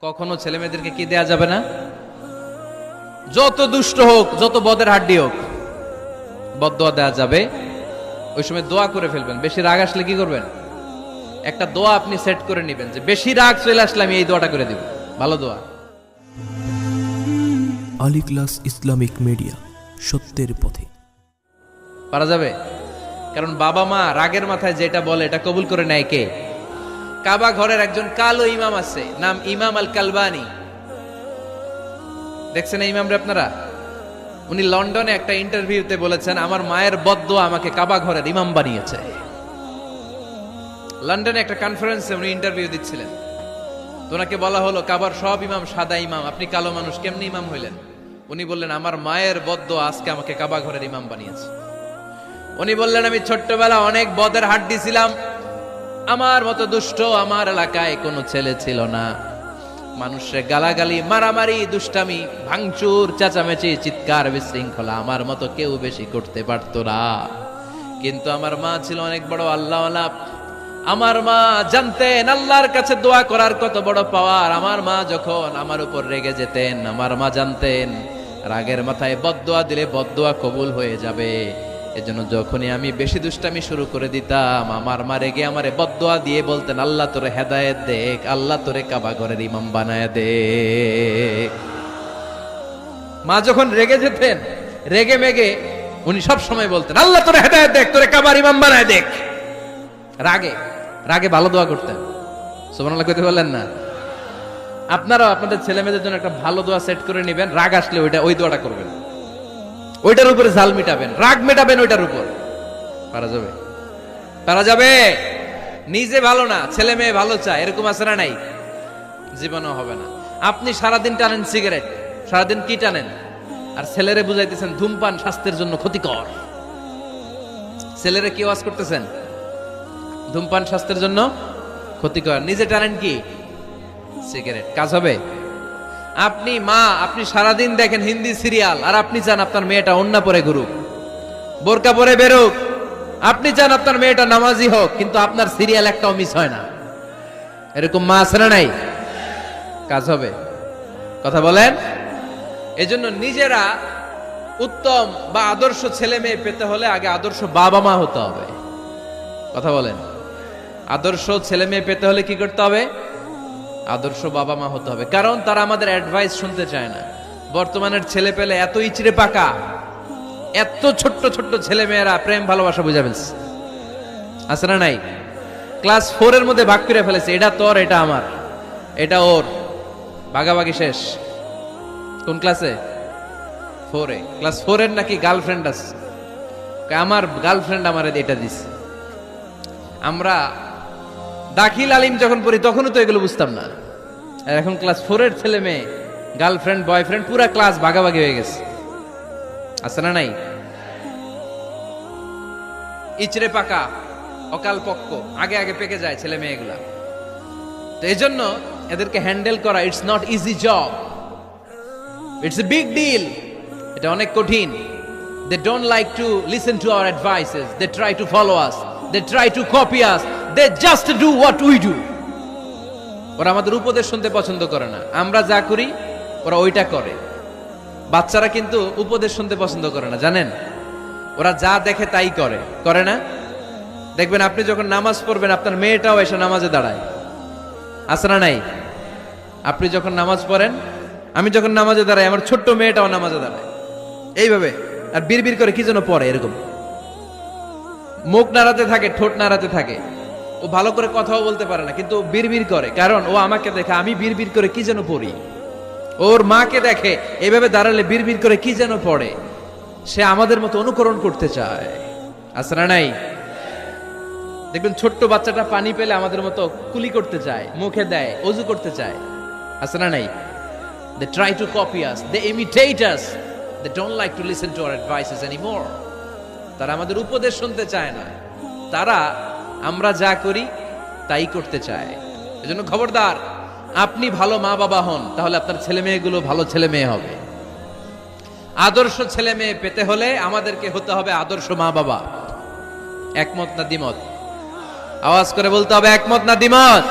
কখনো ছেলে মেয়েদেরকে কি দেয়া যাবে না? যত দুষ্ট হোক, যত বদের হাড্ডি হোক, বদদোয়া দেয়া যাবে। ওই সময় দোয়া করে ফেলবেন। বেশি রাগ আসলে কি করবেন? একটা দোয়া আপনি সেট করে নেবেন যে বেশি রাগ চলে আসলে আমি এই দোয়াটা করে দিব। ভালো দোয়া। আলী ক্লাস ইসলামিক মিডিয়া, সত্যের পথে। পারা যাবে? কারণ বাবা মা রাগের মাথায় যেটা বলে এটা কবুল করে নেয় কে? কাবা ঘরের একজন কালো ইমাম আছে, নাম ইমাম আল কালবানি। দেখছেন এই ইমামরে আপনারা? উনি লন্ডনে একটা ইন্টারভিউতে বলেছেন, আমার মায়ের বদদোয়া আমাকে কাবা ঘরের ইমাম বানিয়েছে। লন্ডনে একটা কনফারেন্সে উনি ইন্টারভিউ দিচ্ছিলেন। তো ওনাকে বলা হলো, কাবার সব ইমাম সাদা ইমাম, আপনি কালো মানুষ, কেমনি ইমাম হইলেন? উনি বললেন, আমার মায়ের বদদোয়া আজকে আমাকে কাবা ঘরের ইমাম বানিয়েছে। উনি বললেন, আমি ছোট্টবেলা অনেক বদের হাড্ডি ছিলাম, আমার মতো দুষ্ট আমার এলাকায় কোনো ছেলে ছিল না। মানুষের গালাগালি, মারামারি, দুষ্টামি, ভাঙচুর, চেঁচামেচি, চিৎকার, বিশৃঙ্খলা আমার মতো কেউ বেশি করতে পারতো না। কিন্তু আমার মা ছিল অনেক বড় আল্লাহওয়ালা। আমার মা জানতেন আল্লাহর কাছে দোয়া করার কত বড় পাওয়ার। আমার মা যখন আমার উপর রেগে যেতেন, আমার মা জানতেন রাগের মাথায় বদদোয়া দিলে বদদোয়া কবুল হয়ে যাবে। এজন্য যখনই আমি বেশি দুষ্টামি শুরু করে দিতাম, আমার মা রেগে আমারে বদদোয়া দিয়ে বলতেন, আল্লাহ তোরে হেদায়েত দেখ, আল্লাহ তোরে কাবা ঘরের ইমাম বানায় দে। মা যখন রেগে যেতেন, রেগে মেগে উনি সব সময় বলতেন, আল্লাহ তোরে হেদায়েত দেখ, তোরে কাবার ইমাম বানায় দেখ। রাগে রাগে ভালো দোয়া করতেন। সুবহানাল্লাহ কইতে বললেন না? আপনারাও আপনাদের ছেলে মেয়েদের জন্য একটা ভালো দোয়া সেট করে নেবেন। রাগ আসলে ওই দোয়াটা করবেন, ওইটার উপরে ঝাল মিটাবেন, রাগ মেটাবেন ওইটার উপর। পারা যাবে? পারা যাবে? নিজে ভালো না, ছেলে মেয়ে ভালো চায়, এরকম আছে না নাই? জীবনও হবে না। আপনি সারাদিন টানেন সিগারেট, সারাদিন কি টানেন? আর ছেলেরে বুঝাইতেছেন ধূমপান স্বাস্থ্যের জন্য ক্ষতিকর। ছেলেরে কি ওয়াজ করতেছেন? ধূমপান স্বাস্থ্যের জন্য ক্ষতিকর। নিজে টানেন কি? সিগারেট। কাজ হবে? আপনি মা, আপনি সারাদিন দেখেন হিন্দি সিরিয়াল, আর আপনি চান আপনার মেয়েটা ওন্না পরে ঘুরুক, বোরকা পরে বেরোক। আপনি চান আপনার মেয়েটা নামাজি হোক, কিন্তু আপনার সিরিয়াল একটাও মিস হয় না। এরকম মা আছে না নাই? কাজ হবে? কথা বলেন। এজন্য নিজেরা উত্তম বা আদর্শ ছেলে মেয়ে পেতে হলে আগে আদর্শ বাবা মা হতে হবে। কথা বলেন। আদর্শ ছেলে মেয়ে পেতে হলে কি করতে হবে? আদর্শ বাবা মা হতে হবে। কারণ তারা আমাদের অ্যাডভাইস শুনতে চায় না। বর্তমানের ছেলে পেলে এত ইচড়ে পাকা, এত ছোট্ট ছোট্ট ছেলে মেয়েরা প্রেম ভালোবাসা বুঝা ফেলছে। আছে না নাই? ক্লাস 4 এর মধ্যে ভাগ করে ফেলেছে, এটা তোর, এটা আমার, এটা ওর, ভাগাভাগি শেষ। কোন ক্লাসে? 4 এ। ক্লাস 4 এর নাকি গার্লফ্রেন্ড আছে, আমার গার্লফ্রেন্ড আমার এটা দিছে। আমরা দাখিল আলিম যখন পড়ি তখনও তো এগুলো বুঝতাম না। আর এখন ক্লাস 4 এর ছেলে মেয়ে, গার্লফ্রেন্ড বয়ফ্রেন্ড, পুরা ক্লাস ভাগাভাগি হয়ে গেছে। আছে না নাই? ইচড়ে পাকা, অকাল পক্ক, আগে আগে পেকে যায় ছেলে মেয়েগুলা। তো এই জন্য এদেরকে হ্যান্ডেল করা, it's not easy job, it's a big deal. এটা অনেক কঠিন। They don't like to listen to our advices, they try to follow us, they try to copy us, they just do what we do. ওরা আমাদের উপদেশ শুনতে পছন্দ করে না। আমরা যা করি ওরা ওইটা করে। বাচ্চারা কিন্তু উপদেশ শুনতে পছন্দ করে না, জানেন? ওরা যা দেখে তাই করে, করে না? দেখবেন আপনি যখন নামাজ পড়বেন, আপনার মেয়েটাও এসে নামাজে দাঁড়ায়। আছে না নাই? আপনি যখন নামাজ পড়েন, আমি যখন নামাজে দাঁড়াই, আমার ছোট্ট মেয়েটাও নামাজে দাঁড়ায় এইভাবে, আর বিড়বিড় করে কি যেন পড়ে, এরকম মুখ নাড়াতে থাকে, ঠোঁট নাড়াতে থাকে। ও ভালো করে কথাও বলতে পারে না, কিন্তু বিড়বিড় করে, কারণ ও আমাকে দেখে আমি বিড়বিড় করে কি যেন পড়ি। ওর মাকে দেখে এইভাবে দাঁড়ালে বিড়বিড় করে কি যেন পড়ে। সে আমাদের মতো অনুকরণ করতে চায়। আছে না নাই? দেখবেন ছোট্ট বাচ্চাটা পানি পেলে আমাদের মতো কুলি করতে চায়, মুখে দেয়, ওযু করতে চায়। আছে না নাই? They try to copy us, they imitate us, they don't like to listen to our advices anymore. তারা আমাদের উপদেশ শুনতে চায় না, তারা আমরা যা করি তাই করতে চায়। এজন্য খবরদার, আপনি ভালো মা বাবা হন, তাহলে আপনার ছেলে মেয়েগুলো ভালো ছেলে মেয়ে হবে। আদর্শ ছেলে মেয়ে পেতে হলে আমাদেরকে হতে হবে আদর্শ মা বাবা। একমত না দ্বিমত? আওয়াজ করে বলতে হবে, একমত না দ্বিমত?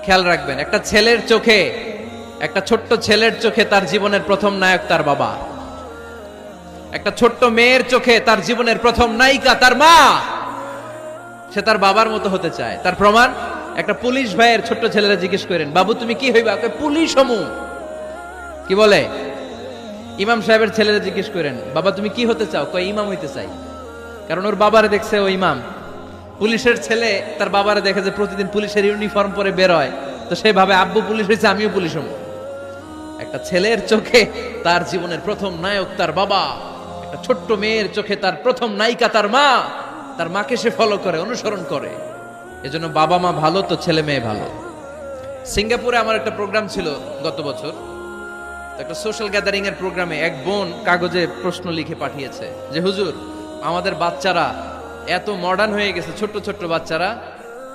খেয়াল রাখবেন, একটা ছেলের চোখে, একটা ছোট্ট ছেলের চোখে তার জীবনের প্রথম নায়ক তার বাবা। একটা ছোট্ট মেয়ের চোখে তার জীবনের প্রথম নায়িকা তার মা। সে তার বাবার মতো হতে চায়। তার প্রমাণ, একটা পুলিশ ভাইয়ের ছোট্ট ছেলেরা জিজ্ঞেস করেন, বাবু তুমি কি হইবা? পুলিশ হমু। কি বলে? ইমাম সাহেবের ছেলেরা জিজ্ঞেস করেন, বাবা তুমি কি হতে চাও? কয় ইমাম হইতে চাই। কারণ ওর বাবারে দেখছে ও ইমাম। পুলিশের ছেলে তার বাবারে দেখে যে প্রতিদিন পুলিশের ইউনিফর্ম পরে বের হয়, তো সে ভাবে আব্বু পুলিশ হয়েছে, আমিও পুলিশ হবো। একটা ছেলের চোখে তার জীবনের প্রথম নায়ক তার বাবা, একটা ছোট্ট মেয়ের চোখে তার প্রথম নায়িকা তার মা। তার মাকে সে ফলো করে, অনুসরণ করে। এজন্য বাবা মা ভালো তো ছেলে মেয়ে ভালো। সিঙ্গাপুরে আমার একটা প্রোগ্রাম ছিল গত বছর। একটা সোশ্যাল গ্যাদারিং এর প্রোগ্রামে এক বোন কাগজে প্রশ্ন লিখে পাঠিয়েছে যে হুজুর, আমাদের বাচ্চারা এত মডার্ন হয়ে গেছে, ছোট্ট ছোট্ট বাচ্চারা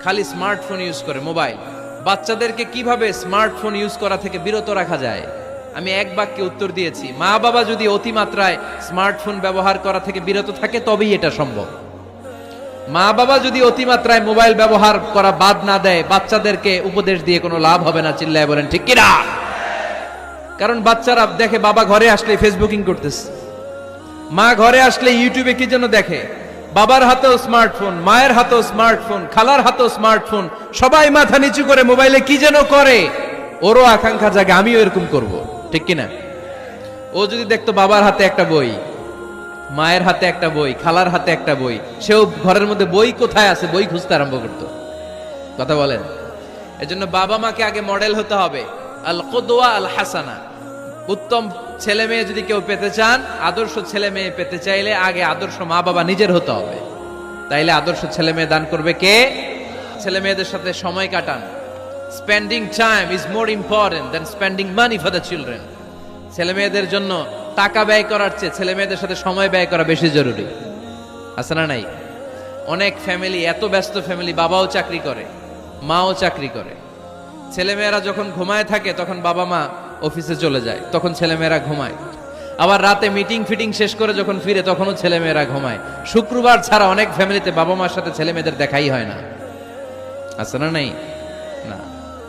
খালি স্মার্টফোন ইউজ করে, মোবাইল। বাচ্চাদেরকে কিভাবে স্মার্টফোন ইউজ করা থেকে বিরত রাখা যায়? আমি এক বাক্যে উত্তর দিয়েছি, মা বাবা যদি অতিমাত্রায় স্মার্টফোন ব্যবহার করা থেকে বিরত থাকে তবেই এটা সম্ভব। মা বাবা যদি অতিমাত্রায় মোবাইল ব্যবহার করা বাদ না দেয়, বাচ্চাদেরকে উপদেশ দিয়ে কোনো লাভ হবে না। চিল্লায় বলেন ঠিক কিনা? কারণ বাচ্চারা দেখে বাবা ঘরে আসলে ফেসবুকিং করতেছে, মা ঘরে আসলে ইউটিউবে কি যেন দেখে। বাবার হাতেও স্মার্টফোন, মায়ের হাতেও স্মার্টফোন, খালার হাতেও স্মার্টফোন, সবাই মাথা নিচু করে মোবাইলে কি যেন করে। ওরও আকাঙ্ক্ষা জাগে আমিও এরকম করব, ঠিক কিনা? ও যদি দেখতো বাবার হাতে একটা বই, মায়ের হাতে একটা বই, খালার হাতে একটা বই, সেও ঘরের মধ্যে বই কোথায় আছে বই খুঁজতে আরম্ভ করতো। কথা বলেন? এজন্য বাবা মাকে আগে মডেল হতে হবে। আল কুদওয়া আল হাসানা। উত্তম ছেলে মেয়ে যদি কেউ পেতে চান, আদর্শ ছেলে মেয়ে পেতে চাইলে আগে আদর্শ মা বাবা নিজের হতে হবে। তাইলে আদর্শ ছেলে মেয়ে দান করবে কে? ছেলে মেয়েদের সাথে সময় কাটান। Spending time is more important than spending money for the children. ছেলে মেয়েদের জন্য টাকা ব্যয় করার চেয়ে ছেলে মেয়েদের সাথে সময় ব্যয় করা বেশি জরুরি। আছে না নাই? অনেক ফ্যামিলি, এত ব্যস্ত ফ্যামিলি, বাবাও চাকরি করে, মাও চাকরি করে। ছেলেমেয়েরা যখন ঘুমায় থাকে তখন বাবা মা অফিসে চলে যায়, তখন ছেলেমেয়েরা ঘুমায়। আবার রাতে মিটিং ফিটিং শেষ করে যখন ফিরে তখনও ছেলেমেয়েরা ঘুমায়। শুক্রবার ছাড়া অনেক ফ্যামিলিতে বাবা মার সাথে ছেলে মেয়েদের দেখাই হয় না। আছে না নাই? না।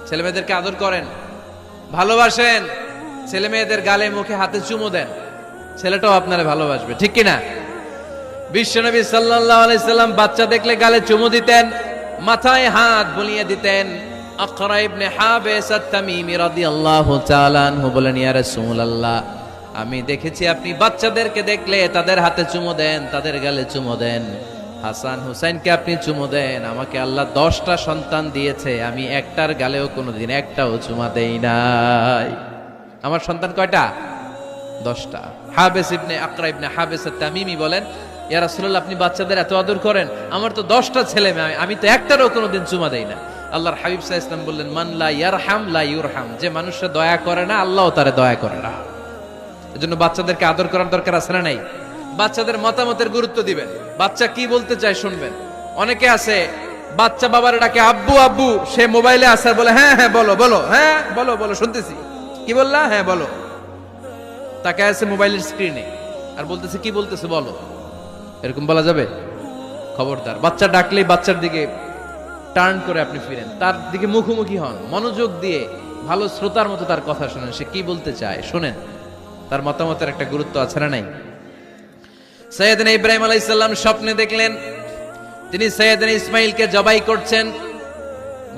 ছেলে মেয়েদেরকে আদর করেন, ভালোবাসেন, ছেলে মেয়েদের গালে মুখে হাতে চুমু দেন, ছেলেটাও আপনারা ভালোবাসবে, ঠিক কিনা? বিশ্বনবী সাল্লাল্লাহু আলাইহি সাল্লাম বাচ্চা দেখলে গালে চুমু দিতেন, মাথায় হাত বুলিয়ে দিতেন। আকরা ইবনে হাবিস আত-তামিমি রাদিয়াল্লাহু তাআলা আনহু বলেন, ইয়া রাসূলুল্লাহ, আমি দেখেছি আপনি বাচ্চাদেরকে দেখলে তাদের হাতে চুমু দেন, তাদের গালে চুমু দেন। হাসান হুসাইনকে আপনি চুমু দেন। আমাকে আল্লাহ 10টা সন্তান দিয়েছে, আমি একটার গালেও কোনোদিন একটাও চুমা দেই নাই। আমার সন্তান কয়টা? 10টা। হাবিস ইবনে আকরা ইবনে হাবিস আত-তামিমি বলেন, ইয়া রাসূলুল্লাহ, আপনি বাচ্চাদের এত আদর করেন, আমার তো 10টা ছেলে মেয়ে, আমি তো একটারও কোনোদিন চুমা দেই না। আল্লাহর হাবিব সাল্লাল্লাহু আলাইহি ওয়াসাল্লাম বললেন, মান লা ইয়ারহাম লা ইউরহাম। যে মানুষে দয়া করে না, আল্লাহও তারে দয়া করে না। এজন্য বাচ্চাদেরকে আদর করার দরকার আছে না নাই? বাচ্চাদের মতামতের গুরুত্ব দিবেন, বাচ্চা কি বলতে চায় শুনবেন। অনেকে আছে বাচ্চা বাবার ডাকে আব্বু আব্বু, সে মোবাইলে আছে বলে হ্যাঁ হ্যাঁ বলো বলো, হ্যাঁ বলো বলো শুনতেছি, কি বললা, হ্যাঁ বলো। তাকে আছে মোবাইলের স্ক্রিনে আর বলতেছে কি বলতেছে বলো। এরকম বলা যাবে? খবরদার। বাচ্চা ডাকলেই বাচ্চার দিকে টার্ন করে আপনি ফিরেন, তার দিকে মুখোমুখি হন, মনোযোগ দিয়ে ভালো শ্রোতার মতো তার কথা শুনেন, সে কি বলতে চায় শুনেন। তার মতামতের একটা গুরুত্ব আছে না নাই? সৈয়দনা ইব্রাহিম আলাইহিস সালাম স্বপ্নে দেখলেন তিনি সৈয়দনা ইসমাইলকে জবাই করছেন।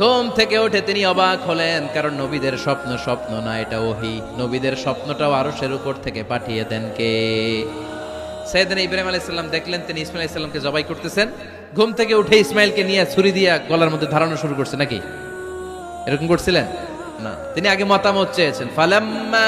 ঘুম থেকে উঠে তিনি অবাক হলেন, কারণ নবীদের স্বপ্ন স্বপ্ন না, এটা ওহী। নবীদের স্বপ্নটাও আরশের উপর থেকে পাঠিয়ে দেন কে? সৈয়দনা ইব্রাহিম আলাইহিস সালাম দেখলেন তিনি ইসমাইল আলাইহিস সালামকে জবাই করতেছেন। ঘুম থেকে উঠে ইসমাইলকে নিয়ে ছুরি দিয়ে গলার মধ্যে ধারানো শুরু করছে নাকি? এরকম করছিলেন না, তিনি আগে মতামত চেয়েছেন। ফালাম্মা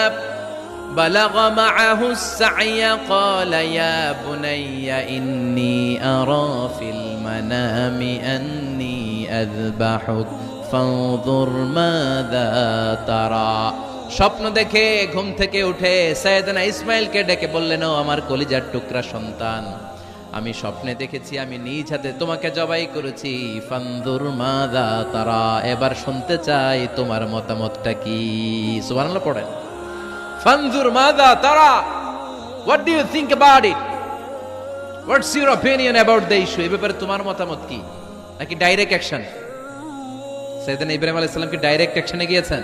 বালাগা মাআহুস সা'য়া ক্বালা ইয়া বুনাইয়া ইন্নী আরা ফিল মানামি আন্নী আযবাহুক ফানজুর মাযা তারা। স্বপ্ন দেখে ঘুম থেকে উঠে সাইয়েদনা ইসমাইলকে ডেকে বললেন, ও আমার কলিজার টুকরা সন্তান, আমি স্বপ্নে দেখেছি আমি নিজ হাতে তোমাকে জবাই করেছি। ফানজুর মাযা তারা, এবার শুনতে চাই তোমার মতামতটা কি। সুবহানাল্লাহ পড়েন। ফানজুর মাযা তারা, what do you think about it, what's your opinion about the issue. এই ব্যাপারে তোমার মতামত কি? নাকি ডাইরেক্ট অ্যাকশন? সাইয়েদনা ইব্রাহিম আলাইহিস সালাম কি ডাইরেক্ট অ্যাকশনে গিয়েছেন?